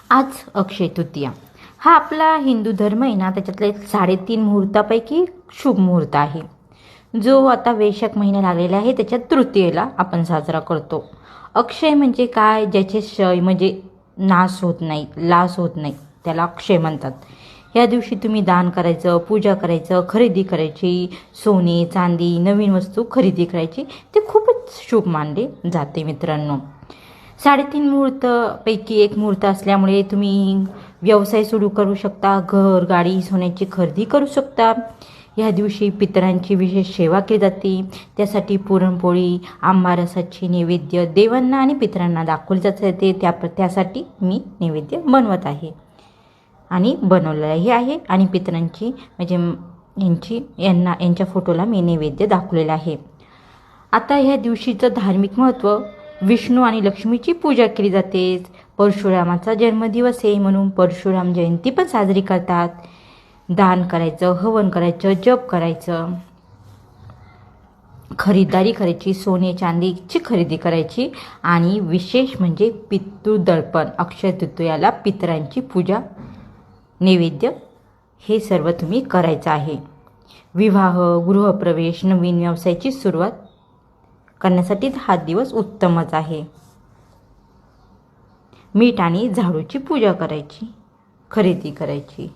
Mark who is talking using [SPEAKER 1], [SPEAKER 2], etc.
[SPEAKER 1] आज अक्षय तृतीया हा आपला हिंदू धर्म आहे ना, त्याच्यातला एक 3.5 मुहूर्तापैकी शुभ मुहूर्त आहे, जो आता वैशाख महिना लागलेला आहे त्याच्या तृतीयेला आपण साजरा करतो. अक्षय म्हणजे काय? ज्याचे क्षय म्हणजे नाश होत नाही, लास होत नाही, त्याला अक्षय म्हणतात. या दिवशी तुम्ही दान करायचं, पूजा करायचं, खरेदी करायची, सोने चांदी नवीन वस्तू खरेदी करायची, ते खूपच शुभ मानले जाते मित्रांनो. 3.5 मुहूर्तपैकी एक मुहूर्त असल्यामुळे तुम्ही व्यवसाय सुरू करू शकता, घर गाडी सोन्याची खरेदी करू शकता. या दिवशी पितरांची विशेष सेवा केली जाते. त्यासाठी पुरणपोळी आंबारसाची नैवेद्य देवांना आणि पितरांना दाखवले जाते. त्यासाठी मी नैवेद्य बनवत आहे आणि बनवलेलाही आहे आणि पितरांची म्हणजे यांच्या फोटोला मी नैवेद्य दाखवलेला आहे. आता ह्या दिवशीचं धार्मिक महत्त्व, विष्णू आणि लक्ष्मीची पूजा केली जाते. परशुरामाचा जन्मदिवस आहे म्हणून परशुराम जयंती पण साजरी करतात. दान करायचं, हवन करायचं, जप करायचं, खरीदारी करायची, सोने चांदीची खरेदी करायची आणि विशेष म्हणजे पितृदर्पण, अक्षय तृतीयाला पितरांची पूजा नैवेद्य हे सर्व तुम्ही करायचं आहे. विवाह, गृहप्रवेश, नवीन व्यवसायाची सुरुवात करण्यासाठी हा दिवस उत्तमच आहे. मीठ आणि झाडूची पूजा करायची, खरेदी करायची.